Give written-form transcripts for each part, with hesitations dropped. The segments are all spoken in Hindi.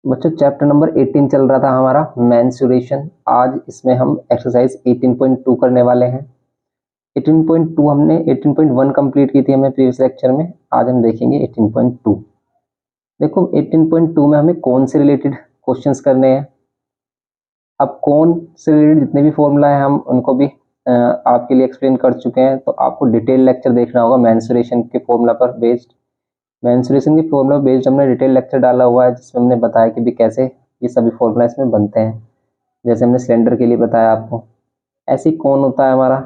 बच्चों चैप्टर नंबर 18 चल रहा था हमारा मेंसुरेशन। आज इसमें हम एक्सरसाइज 18.2 करने वाले हैं। 18.2 हमने 18.1 कंप्लीट की थी हमने प्रीवियस लेक्चर में। आज हम देखेंगे 18.2। देखो 18.2 में हमें कौन से रिलेटेड क्वेश्चंस करने हैं। अब कौन से रिलेटेड जितने भी फॉर्मूला है हम उनको भी आपके लिए एक्सप्लेन कर चुके हैं, तो आपको डिटेल लेक्चर देखना होगा मेंसुरेशन के फॉर्मूला पर बेस्ड। मेंसुरेशन की फॉर्मूला बेस्ड हमने डिटेल लेक्चर डाला हुआ है, जिसमें हमने बताया कि भी कैसे ये सभी फॉर्मूला इसमें बनते हैं। जैसे हमने सिलेंडर के लिए बताया आपको, ऐसे ही कौन होता है हमारा।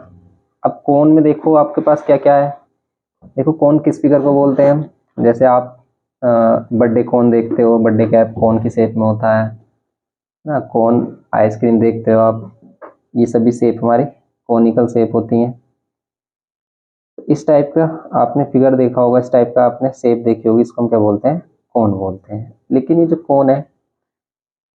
अब कौन में देखो आपके पास क्या क्या है। देखो कौन किस फिगर को बोलते हैं हम। जैसे आप बर्थडे कौन देखते हो, बर्थडे कैप कौन की शेप में होता है ना। कौन आइसक्रीम देखते हो आप, ये सभी शेप हमारी कॉनिकल शेप होती हैं। इस टाइप का आपने फिगर देखा होगा, इस टाइप का आपने शेप देखी होगी, इसको हम क्या बोलते हैं, कोन बोलते हैं। लेकिन ये जो कोन है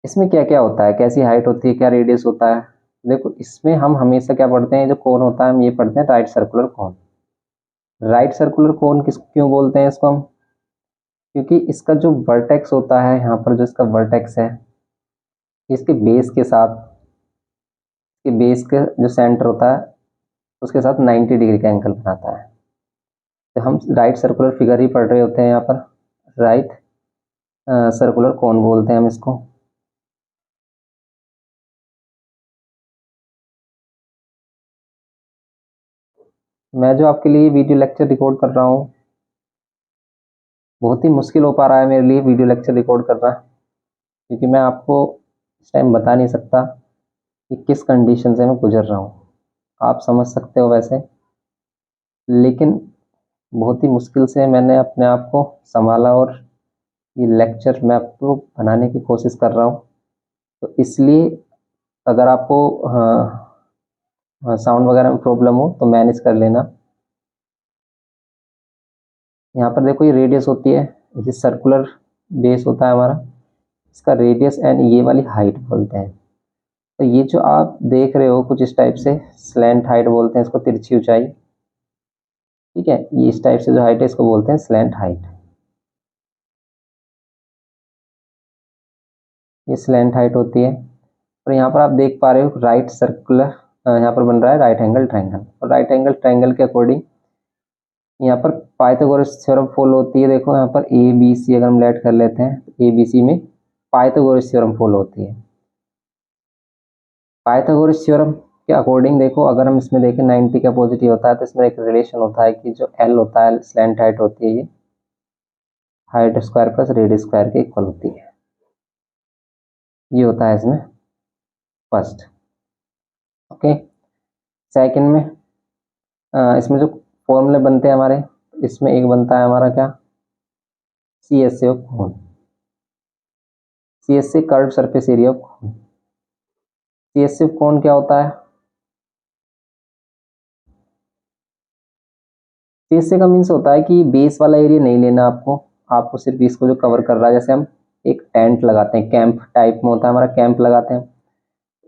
इसमें क्या क्या होता है, कैसी हाइट होती है, क्या रेडियस होता है। देखो इसमें हम हमेशा क्या पढ़ते हैं, जो कोन होता है हम ये पढ़ते हैं राइट सर्कुलर कोन। राइट सर्कुलर कोन किस क्यों बोलते हैं इसको हम, क्योंकि इसका जो वर्टेक्स होता है यहाँ पर, जो इसका वर्टेक्स है इसके बेस के साथ, इसके बेस का जो सेंटर होता है उसके साथ 90 डिग्री का एंगल बनाता है। तो हम राइट सर्कुलर फिगर ही पढ़ रहे होते हैं यहाँ पर। राइट सर्कुलर कोन बोलते हैं हम इसको। मैं जो आपके लिए वीडियो लेक्चर रिकॉर्ड कर रहा हूँ, बहुत ही मुश्किल हो पा रहा है मेरे लिए वीडियो लेक्चर रिकॉर्ड करना, क्योंकि मैं आपको इस टाइम बता नहीं सकता कि किस कंडीशन से मैं गुजर रहा हूँ। आप समझ सकते हो वैसे, लेकिन बहुत ही मुश्किल से मैंने अपने आप को संभाला और ये लेक्चर मैं आपको बनाने की कोशिश कर रहा हूँ। तो इसलिए अगर आपको साउंड वगैरह में प्रॉब्लम हो तो मैनेज कर लेना। यहाँ पर देखो ये रेडियस होती है, ये सर्कुलर बेस होता है हमारा, इसका रेडियस एंड ये वाली हाइट बोलते हैं। तो ये जो आप देख रहे हो कुछ इस टाइप से स्लैंट हाइट बोलते हैं इसको, तिरछी ऊंचाई। ठीक है, ये इस टाइप से जो हाइट है इसको बोलते हैं स्लैंट हाइट। ये स्लैंट हाइट होती है। और यहाँ पर आप देख पा रहे हो राइट सर्कुलर, यहाँ पर बन रहा है राइट एंगल ट्रायंगल। और राइट एंगल ट्रायंगल के अकॉर्डिंग यहाँ पर पाइथागोरस थ्योरम फॉलो होती है। देखो यहाँ पर ए बी सी अगर हम लेट कर लेते हैं, ए बी सी में पाइथागोरस थ्योरम फॉलो होती है। पाइथागोरस थ्योरम के अकॉर्डिंग देखो, अगर हम इसमें देखें 90 का पॉजिटिव होता है तो इसमें एक रिलेशन होता है कि जो एल होता है, स्लैंट हाइट होती है, ये height square plus radius square के इक्वल होती है। ये होता है इसमें फर्स्ट। ओके, सेकंड में इसमें जो फॉर्मूले बनते हैं हमारे, इसमें एक बनता है हमारा क्या, C S A of cone. C S A curve surface area of cone. C S A of cone क्या होता है, सी एस ए का मीन्स होता है कि बेस वाला एरिया नहीं लेना आपको, आपको सिर्फ इसको जो कवर कर रहा है। जैसे हम एक टेंट लगाते हैं, कैंप टाइप में होता है हमारा, कैंप लगाते हैं,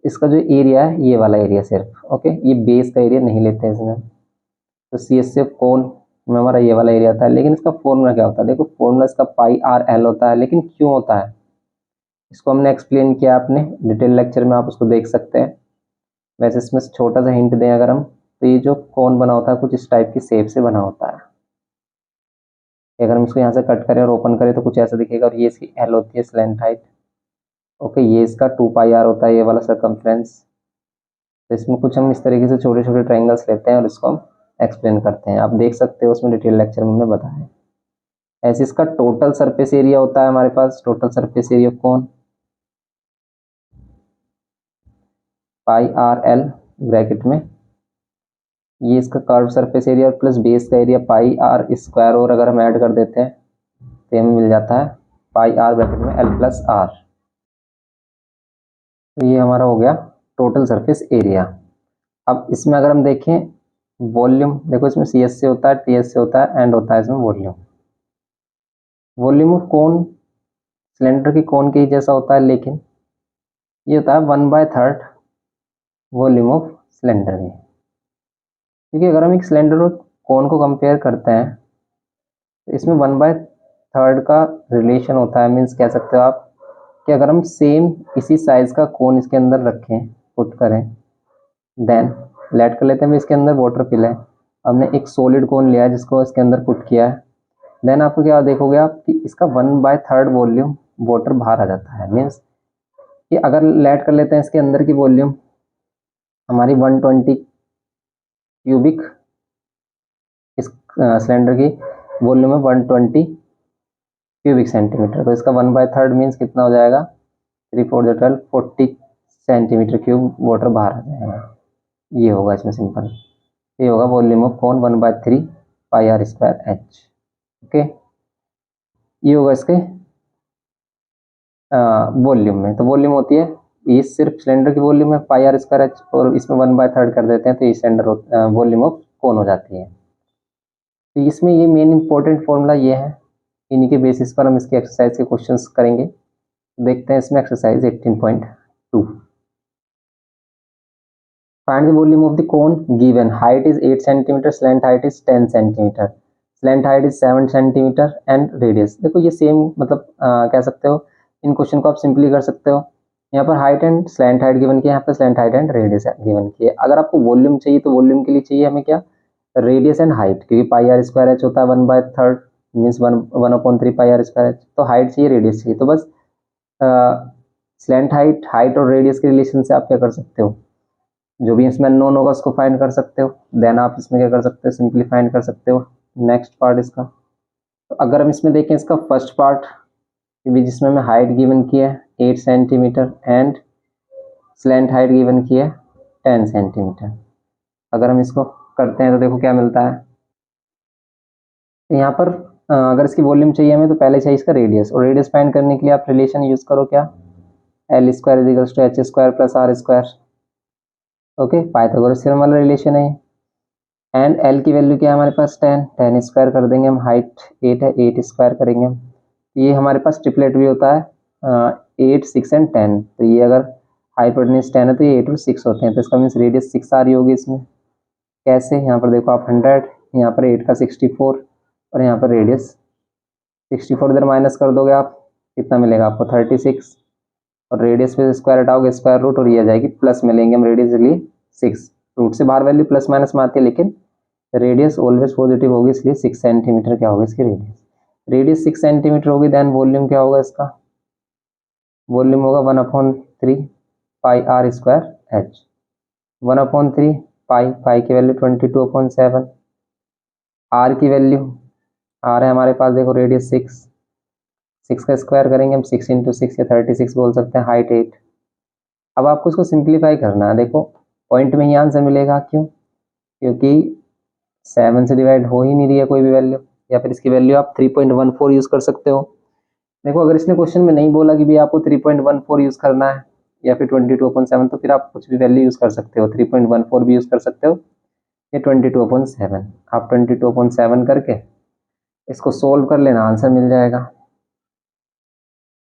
इसका जो एरिया है ये वाला एरिया सिर्फ। ओके, ये बेस का एरिया नहीं लेते हैं इसमें। तो सी एस एफ कोन में हमारा ये वाला एरिया आता है। लेकिन इसका फॉर्मूला क्या होता है, देखो फॉर्मूला इसका पाई आर एल होता है। लेकिन क्यों होता है इसको हमने एक्सप्लेन किया अपने डिटेल लेक्चर में, आप उसको देख सकते हैं। वैसे इसमें छोटा सा हिंट दें अगर हम, तो ये जो कोन बना होता है कुछ इस टाइप की शेप से बना होता है। अगर हम इसको यहाँ से कट करें और ओपन करें तो कुछ ऐसा दिखेगा। और ये इसकी एल होती है स्लैंट हाइट। ओके, ये इसका 2 पाई आर होता है, ये वाला सर्कमफ्रेंस। तो इसमें कुछ हम इस तरीके से छोटे छोटे ट्रायंगल्स लेते हैं और इसको हम एक्सप्लेन करते हैं। आप देख सकते हो उसमें डिटेल लेक्चर में हमने बताया। ऐसे इसका टोटल सरफेस एरिया होता है हमारे पास, टोटल सरफेस एरिया कौन, पाई आर एल ब्रैकेट में, ये इसका curve surface area plus base का एरिया पाई आर स्क्वायर, और अगर हम ऐड कर देते हैं तो हमें मिल जाता है पाई आर ब्रैकेट में एल प्लस आर। तो ये हमारा हो गया टोटल सरफेस एरिया। अब इसमें अगर हम देखें वॉल्यूम, देखो इसमें सी एस से होता है, टी एस से होता है, एंड होता है इसमें volume. Volume of cone cylinder की कोन के ही जैसा होता है, लेकिन ये होता है 1/3 वॉल्यूम ऑफ सिलेंडर में। क्योंकि अगर हम एक सिलेंडर और कोन को कंपेयर करते हैं तो इसमें 1/3 का रिलेशन होता है। मीन्स कह सकते हो आप कि अगर हम सेम इसी साइज का कोन इसके अंदर रखें, पुट करें, देन लेट कर लेते हैं इसके अंदर वाटर फिल है, हमने एक सॉलिड कोन लिया है जिसको इसके अंदर पुट किया है, देन आपको क्या देखोगे आप कि इसका 1/3 वॉल्यूम वाटर बाहर आ जाता है। मीन्स कि अगर लेट कर लेते हैं इसके अंदर की वॉल्यूम हमारी 120 क्यूबिक, इस सिलेंडर की वॉल्यूम है 120 क्यूबिक सेंटीमीटर, तो इसका 1/3 मीन्स कितना हो जाएगा, 3 4 40 सेंटीमीटर क्यूब वाटर बाहर आ जाएगा। ये होगा इसमें सिंपल, ये होगा volume of cone 1/3 pi r square h. Okay, ये होगा इसके वॉल्यूम में। तो वॉल्यूम होती है, ये सिर्फ सिलेंडर की वॉल्यूम है पाई आर स्क्वायर एच, और इसमें 1/3 कर देते हैं तो ये सिलेंडर वॉल्यूम ऑफ कोन हो जाती है। तो इसमें ये मेन इंपॉर्टेंट फॉर्मूला ये है, इन्हीं के बेसिस पर हम इसके एक्सरसाइज के क्वेश्चंस करेंगे। देखते हैं इसमें exercise 18.2। Find the volume of the cone given, height is 8 centimetre, slant height is 10 centimetre, slant height is 7 centimeter and radius. देखो ये सेम मतलब कह सकते हो, इन क्वेश्चन को आप सिंपली कर सकते हो। यहाँ पर height and slant height given किया, यहाँ पर slant height and radius given किया। अगर आपको वॉल्यूम चाहिए तो वॉल्यूम के लिए चाहिए हमें क्या, रेडियस एंड हाइट, क्योंकि पाई आर स्क्वायर एच होता है 1/3 means 1/3 pi r square h, तो हाइट चाहिए रेडियस चाहिए। तो बस स्लैंट हाइट, हाइट और रेडियस के रिलेशन से आप क्या कर सकते हो, जो भी इसमें नोन होगा उसको फाइंड कर सकते हो, देन आप इसमें क्या कर सकते हो, सिंपली फाइंड कर सकते हो नेक्स्ट पार्ट इसका। तो अगर हम इसमें देखें इसका फर्स्ट पार्ट जिसमें हमें हाइट गिवन की है 8 centimetre and slant height given की है 10 सेंटीमीटर, अगर हम इसको करते हैं तो देखो क्या मिलता है। यहाँ पर अगर इसकी वॉल्यूम चाहिए हमें तो पहले चाहिए इसका रेडियस, और रेडियस फाइंड करने के लिए आप रिलेशन यूज करो क्या, l square is equals to H square plus are square. Okay, Pythagoras theorem वाला रिलेशन है। एंड एल की वैल्यू क्या है हमारे पास 10 स्क्वायर कर देंगे हम, हाइट 8 है 8 स्क्वायर करेंगे हम। ये हमारे पास ट्रिपलेट भी होता है 8 6 एंड 10, तो ये अगर हाइपोटेन्यूज 10 है तो ये 8 और 6 होते हैं, तो इसका मीन्स रेडियस 6 आ रही होगी इसमें। कैसे, यहाँ पर देखो आप 100, यहाँ पर 8 का 64 और यहाँ पर रेडियस 64, इधर माइनस कर दोगे आप, कितना मिलेगा आपको 36, और रेडियस पे स्क्वायर हटाओगे स्क्वायर रूट, और ये आ जाएगी प्लस में लेंगे हम रेडियस के लिए 6, रूट से बाहर वैल्यू प्लस माइनस में आती है लेकिन रेडियस ऑलवेज पॉजिटिव होगी, इसलिए 6 सेंटीमीटर क्या होगी इसकी रेडियस। रेडियस 6 सेंटीमीटर होगी, देन वॉल्यूम क्या होगा इसका, वॉल्यूम होगा 1/3 pi r square h. 1/3 pi की वैल्यू 22/7, आर की वैल्यू, आर है हमारे पास देखो रेडियस 6 का स्क्वायर करेंगे हम 6 × 6 या 36 बोल सकते हैं, हाइट 8। अब आपको इसको सिंप्लीफाई करना है, देखो पॉइंट में ही आंसर मिलेगा, क्यों, क्योंकि 7 से डिवाइड हो ही नहीं रही है कोई भी वैल्यू, या फिर इसकी वैल्यू आप 3.14 यूज कर सकते हो। देखो अगर इसने क्वेश्चन में नहीं बोला कि भी आपको 3.14 यूज करना है या फिर 22/7, तो फिर आप कुछ भी वैल्यू यूज कर सकते हो, 3.14 भी यूज कर सकते हो या 22/7, आप 22/7 करके इसको सोल्व कर लेना, आंसर मिल जाएगा।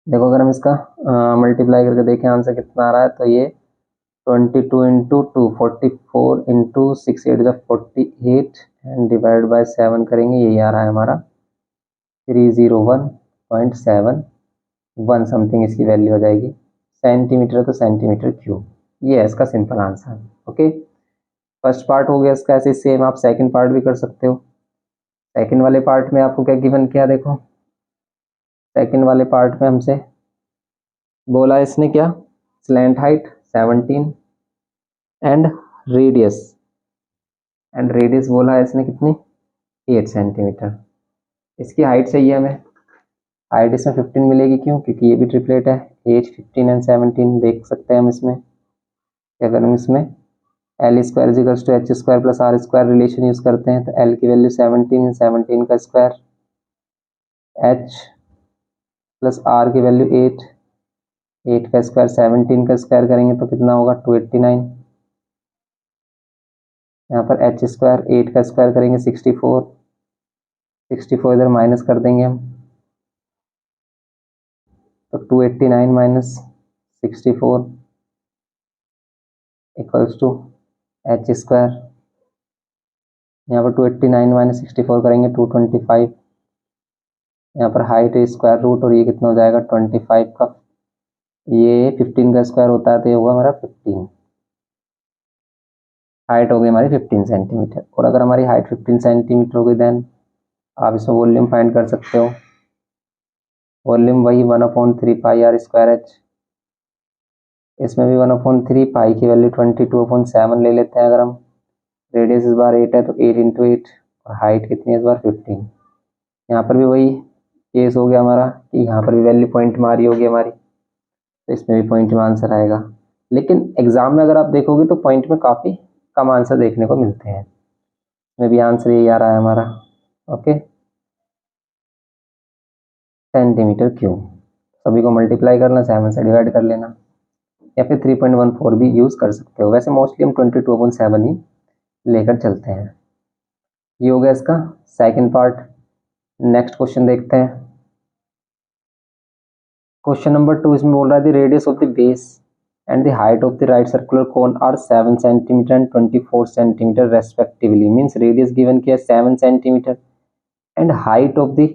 देखो अगर हम इसका मल्टीप्लाई करके देखें आंसर कितना आ रहा है, तो ये 22 × 2 44 × 6 8 48 एंड डिवाइड बाय 7 करेंगे, यही आ रहा है हमारा 301.71 समथिंग इसकी वैल्यू हो जाएगी। सेंटीमीटर तो सेंटीमीटर क्यूब, ये है इसका simple answer. Okay, first part हो गया इसका, ऐसे सेम आप सेकंड पार्ट भी कर सकते हो। सेकंड वाले पार्ट में आपको क्या गिवन किया, देखो सेकंड वाले पार्ट में हमसे बोला इसने क्या, स्लैंट हाइट 17 एंड रेडियस बोला है इसने कितनी 8 सेंटीमीटर। इसकी हाइट चाहिए हमें, हाइट इसमें 15 मिलेगी, क्यों, क्योंकि ये भी ट्रिपलेट है, 8 15 एंड 17 देख सकते हैं हम इसमें। अगर हम इसमें L square is equals to H square plus are square relation use करते हैं, तो एल की वैल्यू 17, 17 का स्क्वायर, एच प्लस आर की वैल्यू 8, 8 का स्क्वायर 17 का स्क्वायर करेंगे तो कितना होगा 289। यहाँ पर एच स्क्वायर 8 का स्क्वायर करेंगे 64, 64 इधर माइनस कर देंगे हम, तो 289 minus 64 equals to H square, यहाँ पर 289 माइनस 64 करेंगे 225, यहाँ पर हाइट स्क्वायर रूट, और ये कितना हो जाएगा 25 का ये 15 का स्क्वायर होता है तो ये होगा हमारा 15। हाइट हो गई हमारी 15 सेंटीमीटर। और अगर हमारी हाइट 15 सेंटीमीटर हो गई देन आप इसमें वॉल्यूम फाइंड कर सकते हो। वॉल्यूम वही 1/3 पाई आर स्क्वायर एच। इसमें भी 1/3 पाई की वैल्यू 22/7 ले लेते हैं। अगर हम रेडियस इस बार 8 है तो 8 इंटू 8 और हाइट कितनी है इस बार 15। यहाँ पर भी वही केस हो गया हमारा कि यहाँ पर भी वैल्यू पॉइंट में आ रही होगी हमारी, तो इसमें भी पॉइंट में आंसर आएगा। लेकिन एग्जाम में अगर आप देखोगे तो पॉइंट में काफ़ी कम आंसर देखने को मिलते हैं। इसमें भी आंसर यही आ रहा है हमारा। Okay, centimetre cube. सभी को मल्टीप्लाई करना, 7 से डिवाइड कर लेना, या फिर 3.14 भी यूज़ कर सकते हो। वैसे मोस्टली हम 22/7 ही लेकर चलते हैं। ये हो गया इसका सेकंड पार्ट। नेक्स्ट क्वेश्चन देखते हैं। क्वेश्चन नंबर 2 इसमें बोल रहा है the radius of the base and the height of the right circular cone are 7 centimeter and 24 centimeter respectively. Means radius given किया 7 centimeter and height of the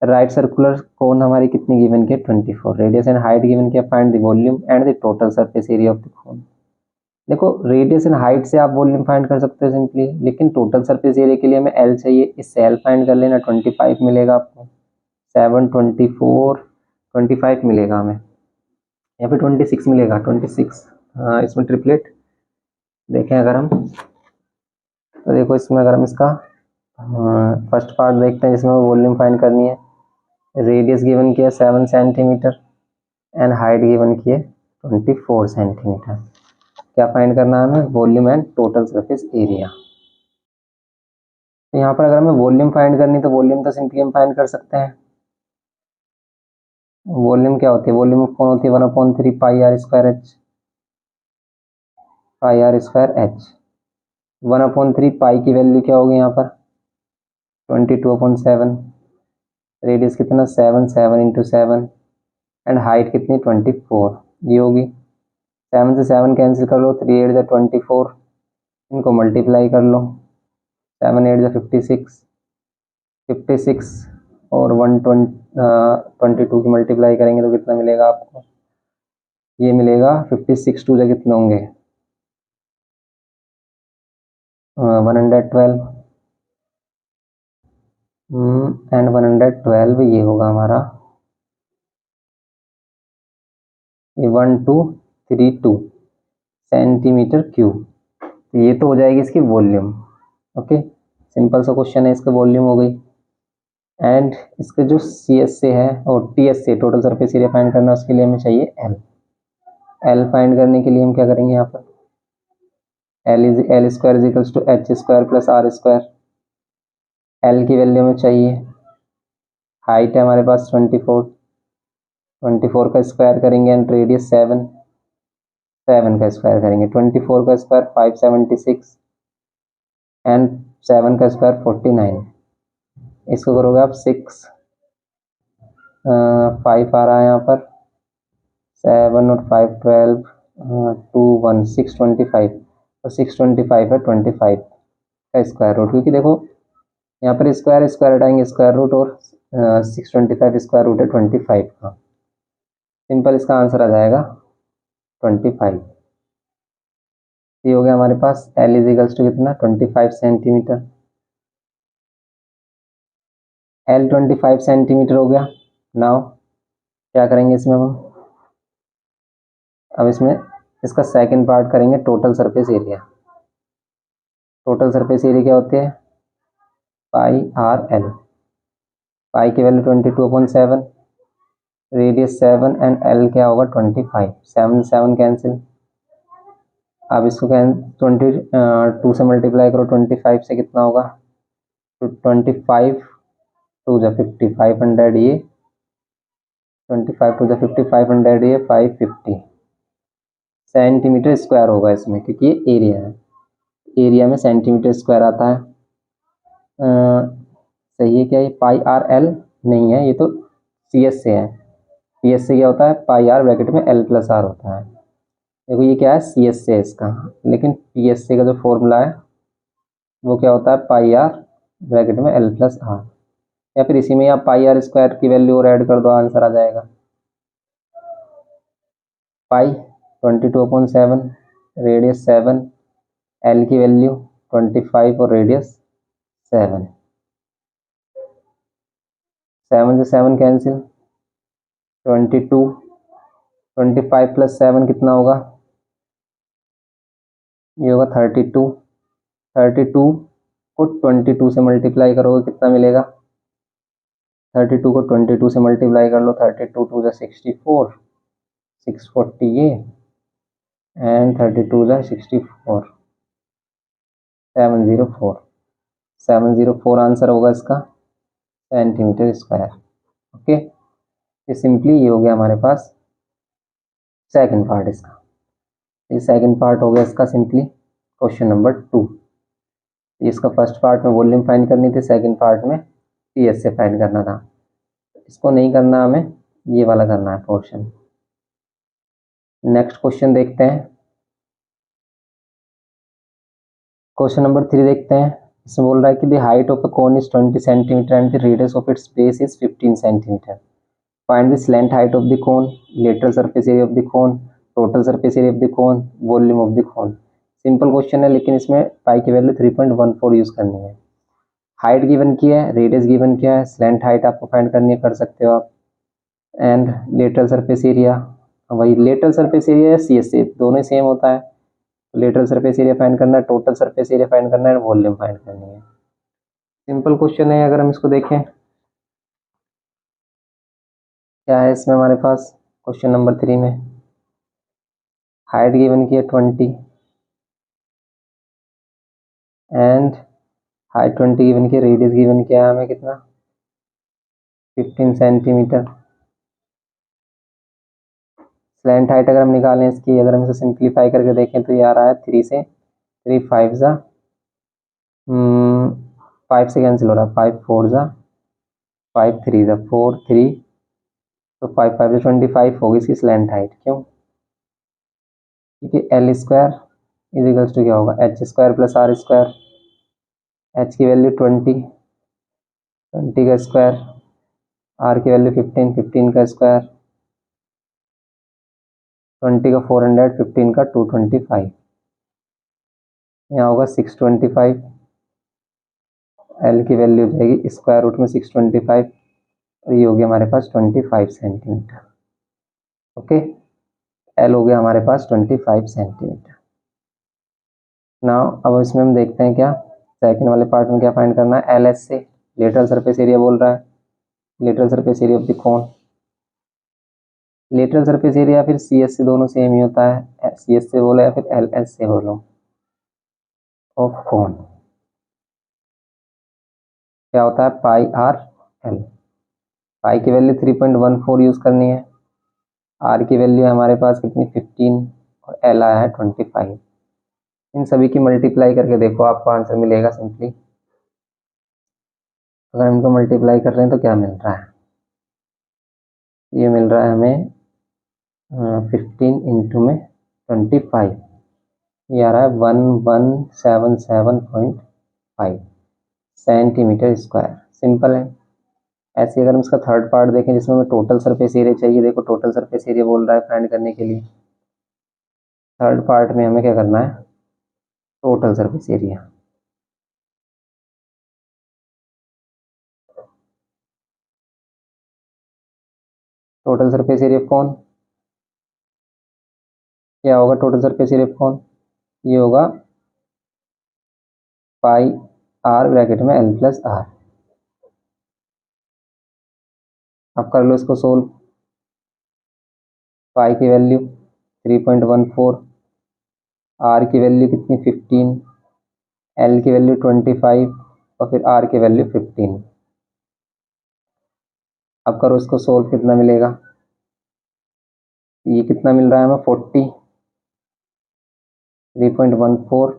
right circular cone हमारी कितनी गिवन की है 24। रेडियस एंड हाइट गिवन किया, find the volume and the total surface area of the cone. देखो रेडियस एंड हाइट से आप वॉल्यूम फाइंड कर सकते हो सिंपली, लेकिन टोटल सरफेस एरिया के लिए हमें एल चाहिए। इससे एल फाइंड कर लेना, 25 मिलेगा आपको। 7 24 25 मिलेगा हमें, या फिर 26 मिलेगा, 26। हाँ, इसमें ट्रिपलेट देखें अगर हम, तो देखो इसमें अगर हम इसका फर्स्ट पार्ट देखते हैं जिसमें वॉल्यूम फाइंड करनी है। रेडियस गिवन किया 7 सेंटीमीटर एंड हाइट गिवन की है 24 सेंटीमीटर। क्या फाइंड करना है हमें? Volume and total surface area. तो यहाँ पर अगर हमें वॉल्यूम फाइंड करनी तो वॉल्यूम तो सिंपली हम फाइंड कर सकते हैं। वॉल्यूम क्या होती है? वॉल्यूम कौन होती है? 1/3 pi r square h. Pi r square h 1/3 pi की वैल्यू क्या होगी यहाँ पर 22/7। रेडियस कितना 7, 7 इंटू 7 एंड हाइट कितनी 24 ये होगी। 7 से 7 कैंसिल कर लो, 3 8 24, इनको मल्टीप्लाई कर लो, 7 8 56, 56 और 122 की मल्टीप्लाई करेंगे तो कितना मिलेगा आपको? ये मिलेगा 56 टू कितने होंगे 112 एंड 112 ये होगा हमारा 1232 सेंटीमीटर क्यूब। तो ये तो हो जाएगी इसकी वॉल्यूम। ओके, सिंपल सा क्वेश्चन है, इसका वॉल्यूम हो गई। एंड इसके जो सी एस से है और टी एस से टोटल सरफेस एरिया फाइंड करना, उसके लिए हमें चाहिए एल। एल फाइंड करने के लिए हम क्या करेंगे यहाँ पर? L square is equals to H square plus are square. L की वैल्यू हमें चाहिए, हाइट है हमारे पास 24, 24 का स्क्वायर करेंगे एंड रेडियस 7, 7 का स्क्वायर करेंगे, 24 का स्क्वायर 576 एंड 7 का स्क्वायर 49। इसको करोगे आप 6 5 आ रहा है यहाँ पर, 7 और 5 12 2 1 625 और 625 है 25 का स्क्वायर रूट, क्योंकि देखो यहाँ पर स्क्वायर स्क्वायर हटाएंगे स्क्वायर रूट, और 625 स्क्वायर रूट है 25 का। सिंपल इसका आंसर आ जाएगा 25। ये हो गया हमारे पास एल इज इक्वल्स टू कितना 25 सेंटीमीटर। एल 25 सेंटीमीटर हो गया। नाउ क्या करेंगे इसमें हम? अब इसमें इसका सेकंड पार्ट करेंगे, total surface area. Total surface area क्या होती है? पाई आर एल। पाई की वैल्यू 22/7, रेडियस 7 एंड एल क्या होगा 25। 7 7 कैंसिल, अब इसको 22 से मल्टीप्लाई करो 25 से, कितना होगा 25 टू जा 50, 500 ये 25 टू जा 50, 500 ये 550 सेंटीमीटर स्क्वायर होगा इसमें, क्योंकि ये एरिया है। एरिया में सेंटीमीटर स्क्वायर आता है। सही है क्या? ये पाई आर एल नहीं है, ये तो सी एस से है। सी एस से क्या होता है? पाई आर ब्रैकेट में एल प्लस आर होता है। देखो ये क्या है? सी एस से है इसका, लेकिन पी एस सी का जो फॉर्मूला है वो क्या होता है? पाई आर ब्रैकेट में एल प्लस आर, या फिर इसी में आप पाई आर स्क्वायर की वैल्यू और ऐड कर दो, आंसर आ जाएगा। पाई 22/7, रेडियस 7, एल की वैल्यू 25 और रेडियस 7। 7 से 7 कैंसिल, 22, 25 + 7 कितना होगा, ये होगा 32। 32 को 22 से मल्टीप्लाई करोगे कितना मिलेगा, 32 को 22 से मल्टीप्लाई कर लो, 32 2 = 64, 640 ये, एंड 32 = 64, 704, 704 आंसर होगा इसका सेंटीमीटर स्क्वायर। ओके, ये सिंपली ये हो गया हमारे पास सेकंड पार्ट इसका। ये सेकंड पार्ट हो गया इसका सिंपली क्वेश्चन नंबर 2। इसका फर्स्ट पार्ट में वॉल्यूम फाइंड करनी थी, सेकंड पार्ट में पीएस से फाइंड करना था। इसको नहीं करना, हमें ये वाला करना है पोर्शन। नेक्स्ट क्वेश्चन देखते हैं, क्वेश्चन नंबर 3 देखते हैं। इसमें बोल रहा है कि the height of a cone is 20 centimetre and the radius of its base is 15 centimetre. Find the slant height of the cone, lateral surface area of the cone, total surface area of the cone, volume of the cone. Simple question है, लेकिन इसमें पाई की वैल्यू 3.14 यूज करनी है। हाइट गिवन किया है, रेडियस गिवन किया है, स्लैंट हाइट आपको फाइंड करनी है, कर सकते हो आप। एंड लेटरल सरफेस एरिया, वही लेटरल सरफेस एरिया या CSA दोनों सेम होता है। लेटरल सरफेस एरिया फाइंड करना है, टोटल सरफेस एरिया फाइंड करना है, वॉल्यूम फाइंड करनी है। सिंपल क्वेश्चन है। अगर हम इसको देखें क्या है इसमें हमारे पास क्वेश्चन नंबर 3 में हाइट गिवन की है 20 एंड हाइट 20 गिवन की, रेडियस गिवन किया है हमें कितना 15 सेंटीमीटर। स्लैंट हाइट अगर हम निकालें इसकी, अगर हम इसे सिंप्लीफाई करके देखें तो ये आ रहा है 3 से 3 5 ज़ा 5 से कैंसिल हो रहा है, 5 4 ज़ा 5 3 ज़ा 4 3, तो 5 5 से 25 होगी इसकी स्लैंट हाइट। क्यों, क्योंकि L square is equals to क्या होगा, H square plus R square. H की वैल्यू 20, 20 का स्क्वायर, R की वैल्यू 15, 15 का स्क्वायर, 20 का 400, 15 का 225, यहाँ होगा 625। L की वैल्यू हो जाएगी स्क्वायर रूट में 625, और ये हो गया हमारे पास 25 सेंटीमीटर। ओके, L हो गया हमारे पास 25 सेंटीमीटर। नाउ अब इसमें हम देखते हैं क्या सेकंड वाले पार्ट में क्या फाइंड करना है। LS से लेटरल सरफेस एरिया बोल रहा है, lateral surface area of the cone. Lateral surface area फिर CS से दोनों सेम ही होता है, CS से बोलो या फिर LS से बोलो, ऑफ कोन क्या होता है पाई R L। पाई की वैल्यू 3.14 यूज करनी है, R की वैल्यू हमारे पास कितनी 15 और L आया है 25। इन सभी की मल्टीप्लाई करके देखो, आपको आंसर मिलेगा सिंपली। अगर हम इनको मल्टीप्लाई कर रहे हैं तो क्या मिल रहा है, ये मिल रहा है हमें 15 इंटू में 25, ये आ रहा है 1177.5 सेंटीमीटर स्क्वायर। सिंपल है। ऐसे अगर हम इसका थर्ड पार्ट देखें जिसमें हमें टोटल सरफेस एरिया चाहिए, देखो टोटल सरफेस एरिया बोल रहा है फाइंड करने के लिए। थर्ड पार्ट में हमें क्या करना है, total surface area. Total surface area कौन, क्या होगा टोटल सरफेस एरिया कौन, ये होगा पाई R ब्रैकेट में L प्लस R। अब कर लो इसको सोल्व। पाई की वैल्यू 3.14, R की वैल्यू कितनी 15, L की वैल्यू 25 और फिर R की वैल्यू 15। अब करो इसको सोल्व, कितना मिलेगा, ये कितना मिल रहा है हमें 40, 3.14,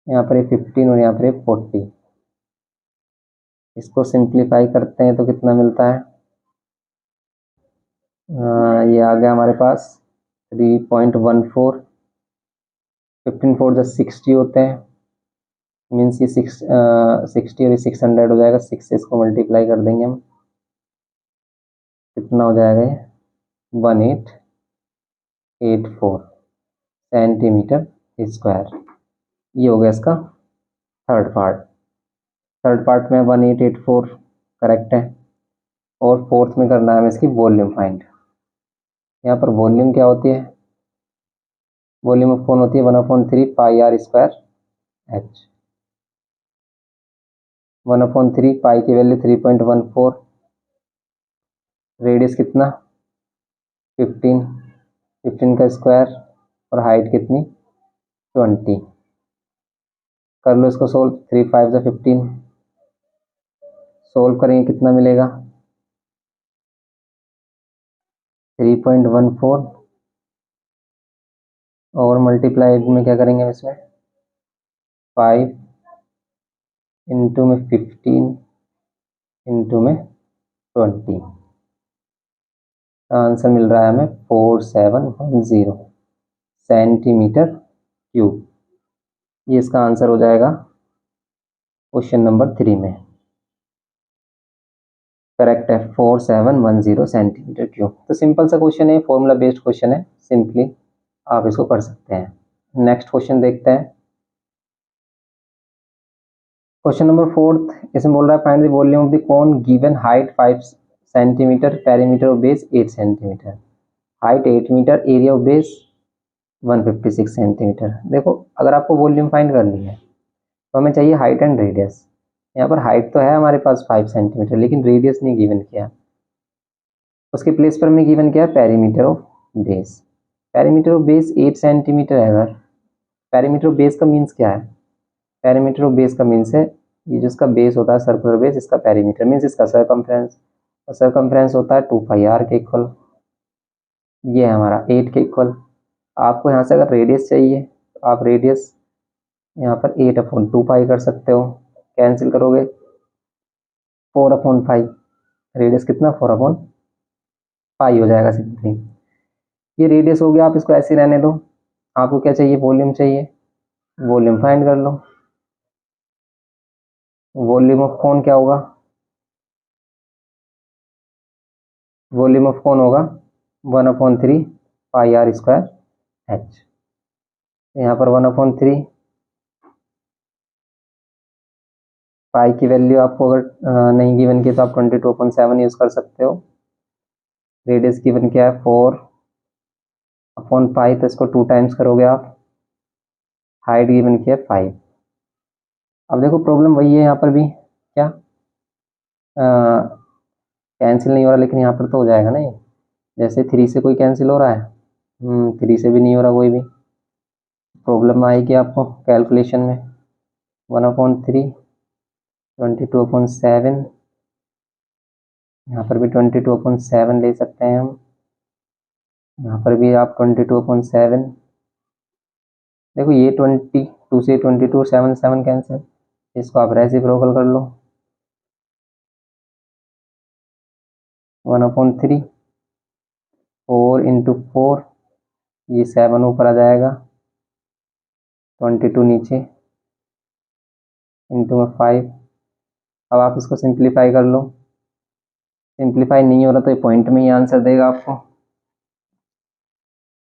यहाँ पर 15 और यहाँ पर 40। इसको सिंप्लीफाई करते हैं तो कितना मिलता है, ये आ गया हमारे पास 3.14, 15 4 जो 60 होते हैं, मीन्स ये 60 और 600 हो जाएगा। 6 से इसको मल्टीप्लाई कर देंगे हम, कितना हो जाएगा ये 18 1.84 सेंटीमीटर स्क्वायर। ये हो गया इसका थर्ड पार्ट। थर्ड पार्ट में 1884 करेक्ट है। और फोर्थ में करना है हमें इसकी वॉल्यूम फाइंड। यहाँ पर वॉल्यूम क्या होती है? वॉल्यूम ऑफ कौन होती है? 1/3 pi r square h. 1/3 pi की वैल्यू 3.14, रेडियस कितना 15, 15 का स्क्वायर, और हाइट कितनी 20। कर लो इसको सोल्व। 3 5 जा 15, सोल्व करेंगे कितना मिलेगा 3.14, और मल्टीप्लाई में क्या करेंगे इसमें 5 इंटू में 15 इंटू में 20। आंसर मिल रहा है हमें 4710 सेंटीमीटर क्यूब। ये इसका आंसर हो जाएगा क्वेश्चन नंबर 3 में। करेक्ट है 4710 सेंटीमीटर क्यूब। तो सिंपल सा क्वेश्चन है, फॉर्मूला बेस्ड क्वेश्चन है, सिंपली आप इसको कर सकते हैं। नेक्स्ट क्वेश्चन देखते हैं। क्वेश्चन नंबर 4 इसमें बोल रहा है find the volume of the cone given height 5 centimeter, perimeter of base 8 centimeter, height 8 meter, area of base 156 centimeter. देखो अगर आपको वॉल्यूम फाइंड करनी है तो हमें चाहिए हाइट एंड रेडियस। यहाँ पर हाइट तो है हमारे पास 5 सेंटीमीटर, लेकिन रेडियस नहीं गिवन किया। उसके प्लेस पर हमें गिवन किया perimeter of base. Perimeter of base 8 centimetre है। अगर पेरीमीटर ऑफ बेस का मीन्स क्या है? पेरीमीटर ऑफ बेस का मीन्स है ये जिसका बेस होता है सर्कुलर बेस, इसका पेरीमीटर मीन्स इसका सर्कमफ्रेंस, और सर्कमफ्रेंस होता है 2 पाई आर के इक्वल। ये है हमारा 8 के इक्वल। आपको यहाँ से अगर रेडियस चाहिए तो आप रेडियस यहाँ पर 8/2 पाई कर सकते हो। कैंसिल करोगे 4/5, रेडियस कितना 4/पाई हो जाएगा सिंपली। ये रेडियस हो गया, आप इसको ऐसे रहने दो। आपको क्या चाहिए? वॉल्यूम चाहिए। वॉल्यूम फाइंड कर लो। वॉल्यूम ऑफ कौन क्या होगा? वॉल्यूम ऑफ कौन होगा 1/3 पाई आर स्क्वायर एच। यहाँ पर 1/3 पाई की वैल्यू आपको अगर नहीं गिवन की तो आप 22/7 यूज कर सकते हो। रेडियस गिवन क्या है 4/पाई, तो इसको 2 टाइम्स करोगे आप। हाइट गिवन किया है 5। अब देखो प्रॉब्लम वही है यहाँ पर भी, क्या कैंसिल नहीं हो रहा, लेकिन यहाँ पर तो हो जाएगा ना ये। जैसे 3 से कोई कैंसिल हो रहा है, 3 से भी नहीं हो रहा कोई भी। प्रॉब्लम आएगी आपको कैलकुलेशन में 1/3 22/7, यहाँ पर भी 22/7 ले सकते हैं हम। यहाँ पर भी आप 22/7। देखो ये 22 से 22 7 7 कैंसिल, इसको आप रेसिप्रोकल कर लो 1/3 4 इंटू 4, ये 7 ऊपर आ जाएगा, 22 नीचे, इंटू में 5। अब आप इसको सिंप्लीफाई कर लो। सिंप्लीफाई नहीं हो रहा तो ये पॉइंट में ही आंसर देगा आपको।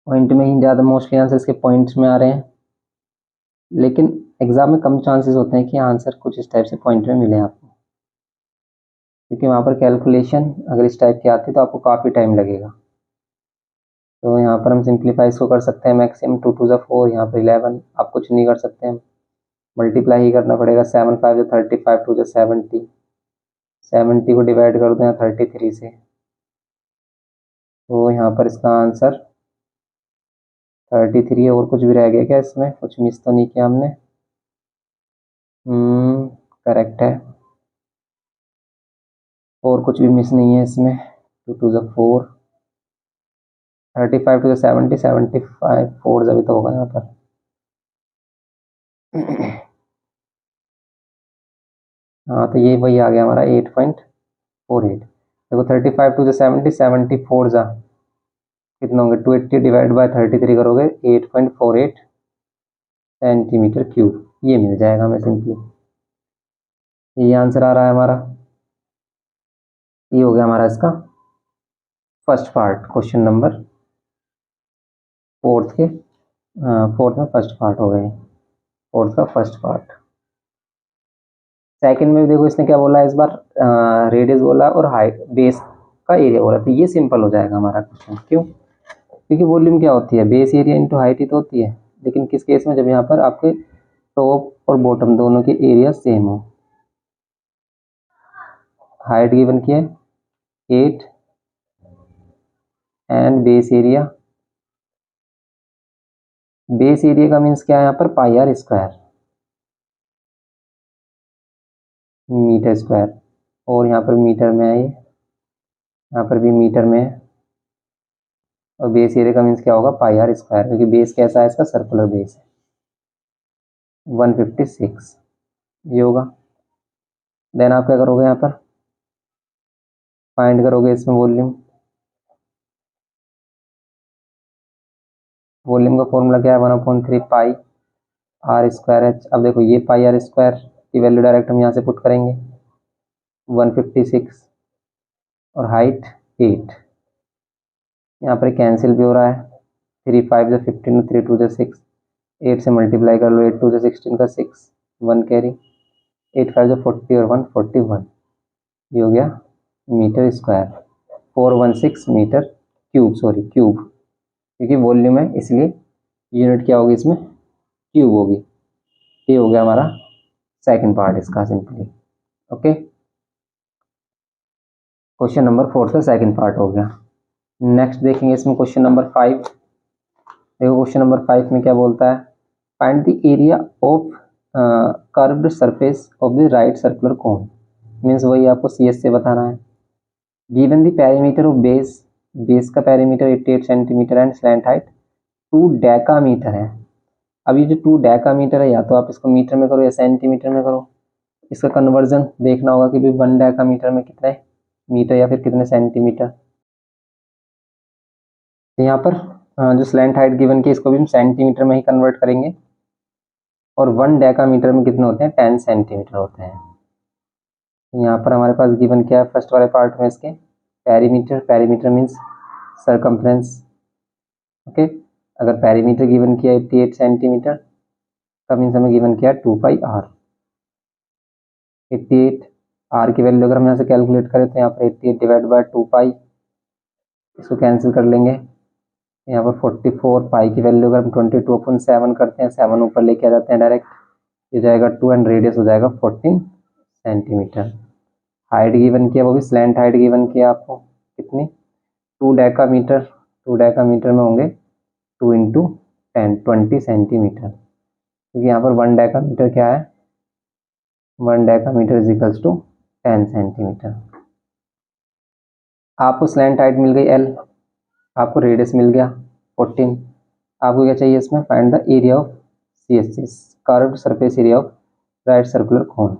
पॉइंट में ही ज़्यादा मोस्टली आंसर इसके पॉइंट्स में आ रहे हैं, लेकिन एग्जाम में कम चांसेस होते हैं कि आंसर कुछ इस टाइप से पॉइंट में मिले आपको, क्योंकि वहाँ पर कैलकुलेशन अगर इस टाइप की आती है तो आपको काफ़ी टाइम लगेगा। तो यहाँ पर हम सिंप्लीफाई इसको कर सकते हैं मैक्सिमम 2 2 4, यहाँ पर 11। आप कुछ नहीं कर सकते हैं, मल्टीप्लाई ही करना पड़ेगा। 7 5 35, 2 70, 70 को डिवाइड कर दो यहाँ 33 से, तो यहाँ पर इसका आंसर 33 है। और कुछ भी रह गया क्या इसमें? कुछ मिस तो नहीं किया हमने? करेक्ट है, और कुछ भी मिस नहीं है इसमें। 2 2 4, 35 2 70, 75 4 अभी तो होगा यहाँ पर। हाँ तो ये वही आ गया हमारा 8.48। देखो 35 2 70, 74 जा कितना होंगे 280 डिवाइड बाय 33 करोगे 8.48 सेंटीमीटर क्यूब, ये मिल जाएगा हमें सिंपली। ये आंसर आ रहा है हमारा। ये हो गया हमारा इसका first part, question number fourth में फर्स्ट पार्ट हो गए, फोर्थ का फर्स्ट पार्ट। सेकंड में भी देखो इसने क्या बोला है इस बार, रेडियस बोला और हाइट बेस का एरिया बोला, तो ये सिंपल हो जाएगा हमारा क्वेश्चन। क्यों? क्योंकि वॉल्यूम क्या होती है, बेस एरिया इंटू हाइट ही तो होती है। लेकिन किस केस में, जब यहाँ पर आपके टॉप और बॉटम दोनों के एरिया सेम हो। हाइट गिवन की है 8 एंड बेस एरिया का मीन्स क्या है यहाँ पर, पाई आर स्क्वायर मीटर स्क्वायर, और यहाँ पर मीटर में है, ये यहाँ पर भी मीटर में है। और बेस एरिया का मीन्स क्या होगा, पाई आर स्क्वायर, क्योंकि बेस कैसा है इसका, सर्कुलर बेस है 156, ये होगा। देन आप क्या करोगे, यहाँ पर फाइंड करोगे इसमें वॉल्यूम का फॉर्मूला क्या है, 1/3 पाई आर स्क्वायर एच। अब देखो ये पाई आर स्क्वायर की वैल्यू डायरेक्ट हम यहाँ से पुट करेंगे 156 और हाइट 8, यहाँ पर कैंसिल भी हो रहा है, 3 5 जो 15, 3 2 जो 6, 8 से मल्टीप्लाई कर लो, 8 2 जो 16 का 6, 1 कैरी, 8 5 जो 40 और 1 41, ये हो गया meter square, 416 meter cube, sorry cube, क्योंकि वॉल्यूम है इसलिए यूनिट क्या होगी इसमें, क्यूब होगी। ये हो गया हमारा सेकंड पार्ट इसका सिंपली। ओके, क्वेश्चन नंबर 4 का सेकंड पार्ट हो गया। नेक्स्ट देखेंगे इसमें क्वेश्चन नंबर 5। देखो क्वेश्चन नंबर 5 में क्या बोलता है, find the area of curved surface of the right circular cone. Means वही आपको CS से बताना है। Given the perimeter of base का perimeter 88 centimetre and slant height 2 decametre है। अब ये जो 2 डेकामीटर है, या तो आप इसको मीटर में करो या सेंटीमीटर में करो, इसका कन्वर्जन देखना होगा कि भाई 1 डेकामीटर में कितने मीटर या फिर कितने सेंटीमीटर। तो यहाँ पर जो स्लैंट हाइट गिवन की, इसको भी हम सेंटीमीटर में ही कन्वर्ट करेंगे, और 1 डेकामीटर में कितने होते हैं, 10 सेंटीमीटर होते हैं। यहाँ पर हमारे पास गिवन क्या है, फर्स्ट वाले पार्ट में इसके पेरीमीटर मीन्स सरकमफ्रेंस। ओके, अगर पेरीमीटर गिवन किया 88 सेंटीमीटर का मीन्स हमें गिवन किया 2 पाई आर। 88 आर की वैल्यू अगर हम यहाँ से कैलकुलेट करें तो यहाँ पर 88 डिवाइड बाय 2 पाई, इसको कैंसिल कर लेंगे। यहाँ पर 44 पाई की वैल्यू अगर हम 22/7 करते हैं, 7 ऊपर लेके आ जाते हैं डायरेक्ट, ये जाएगा 2 एंड रेडियस हो जाएगा 14 सेंटीमीटर। हाइट गिवन किया, वो भी स्लैंट हाइट गिवन किया आपको कितनी, 2 डेकामीटर में होंगे 2 इंटू 10 20 सेंटीमीटर, क्योंकि यहाँ पर 1 डेकामीटर क्या है, 1 decameter is equals to 10 centimeter. आपको स्लैंट हाइट मिल गई L, आपको रेडियस मिल गया 14। आपको क्या चाहिए इसमें, find the area of CSC, curved surface area of right circular कोन।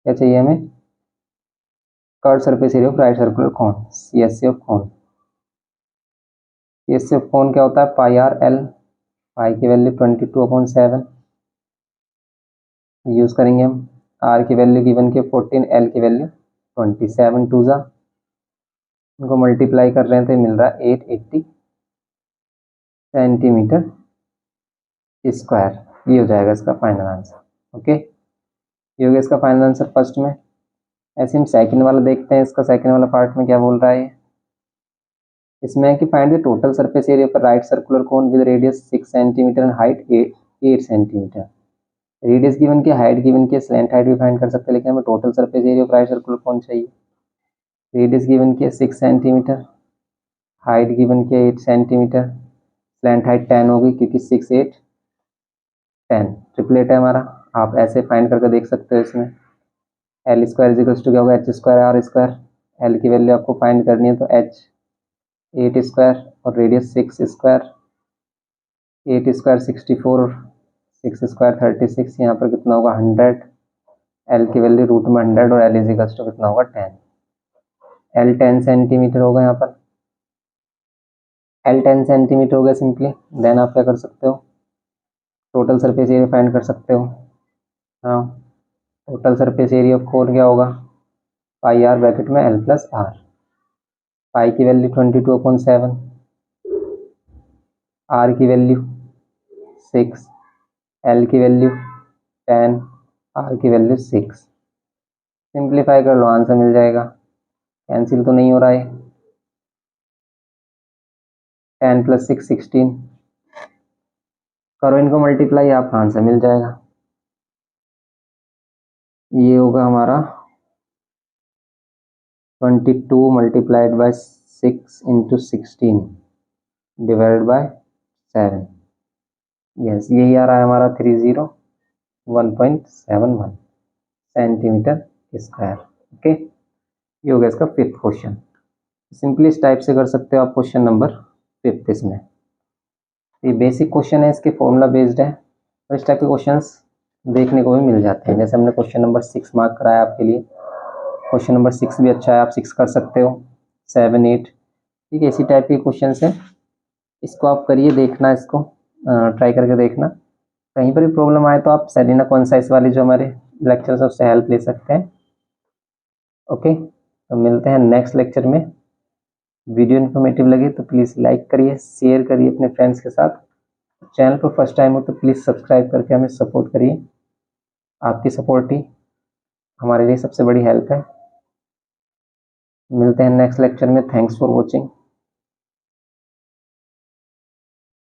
क्या चाहिए हमें, curved surface area of right circular cone, CSC of cone. CSC of cone क्या होता है, पाई आर L, पाई की वैल्यू 22/7 यूज करेंगे हम, R की वैल्यू गिवन के 14, L की वैल्यू 27, 2 जा इनको मल्टीप्लाई कर रहे हैं तो मिल रहा है 880 सेंटीमीटर स्क्वायर। ये हो जाएगा इसका फाइनल आंसर। ओके, ये हो गया इसका फाइनल आंसर फर्स्ट में। ऐसे हम सेकंड वाला देखते हैं, इसका सेकंड वाला पार्ट में क्या बोल रहा है, इसमें है कि find the total surface area for right circular cone with radius 6 centimetre and height 8 centimetre. Radius given की, हाइट गिवन की, स्लैंट हाइट भी फाइंड कर सकते हैं, लेकिन हमें total surface area of right circular cone चाहिए। रेडियस गिवन की 6 सेंटीमीटर, हाइट गिवन की 8 सेंटीमीटर, स्लैंट हाइट 10 होगी क्योंकि 6 8 10 ट्रिपलेट है हमारा। आप ऐसे फाइंड करके देख सकते हो इसमें। L स्क्वायर इजिकल्स टू क्या होगा, H square R square. L की वैल्यू आपको फाइंड करनी है तो H 8 स्क्वायर और रेडियस 6 स्क्वायर, 8 स्क्वायर 64, 6 स्क्वायर 36, यहाँ पर कितना होगा 100। L की वैल्यू रूट में 100 और L इजिकल्स टू कितना होगा 10। L 10 सेंटीमीटर होगा यहाँ पर, L 10 सेंटीमीटर हो गया सिंपली। देन आप क्या कर सकते हो, टोटल सरफेस एरिया फाइंड कर सकते हो। हाँ, total surface area of cone क्या होगा, पाई आर ब्रैकेट में एल प्लस आर। पाई की वैल्यू 22/7, आर की वैल्यू 6, एल की वैल्यू 10, आर की वैल्यू 6। सिंप्लीफाई कर लो, आंसर मिल जाएगा। कैंसिल तो नहीं हो रहा है। 10 + 6 16, करो इनको मल्टीप्लाई, आपका आंसर मिल जाएगा। ये होगा हमारा 22 × 6 × 16 / 7। यस, यही आ रहा है हमारा 301.71 सेंटीमीटर स्क्वायर। ओके, ये हो गया इसका 5th क्वेश्चन। सिंपली इस टाइप से कर सकते हो आप क्वेश्चन नंबर 5 इसमें। ये बेसिक क्वेश्चन है, इसके फॉर्मूला बेस्ड है, और इस टाइप के क्वेश्चंस देखने को भी मिल जाते हैं। जैसे हमने क्वेश्चन नंबर 6 मार्क कराया आपके लिए, क्वेश्चन नंबर 6 भी अच्छा है, आप 6 कर सकते हो, 7 8, ठीक है, इसी टाइप के क्वेश्चन है। इसको आप करिए, देखना, इसको ट्राई करके देखना। कहीं पर भी प्रॉब्लम आए तो आप सेलिना कॉन्साइज वाले जो हमारे लेक्चर्स है उससे हेल्प ले सकते हैं। ओके, तो मिलते हैं नेक्स्ट लेक्चर में। वीडियो इन्फॉर्मेटिव लगे तो प्लीज़ लाइक करिए, शेयर करिए अपने फ्रेंड्स के साथ। चैनल पर फर्स्ट टाइम हो तो प्लीज़ सब्सक्राइब करके हमें सपोर्ट करिए। आपकी सपोर्ट ही हमारे लिए सबसे बड़ी हेल्प है। मिलते हैं नेक्स्ट लेक्चर में। Thanks for watching.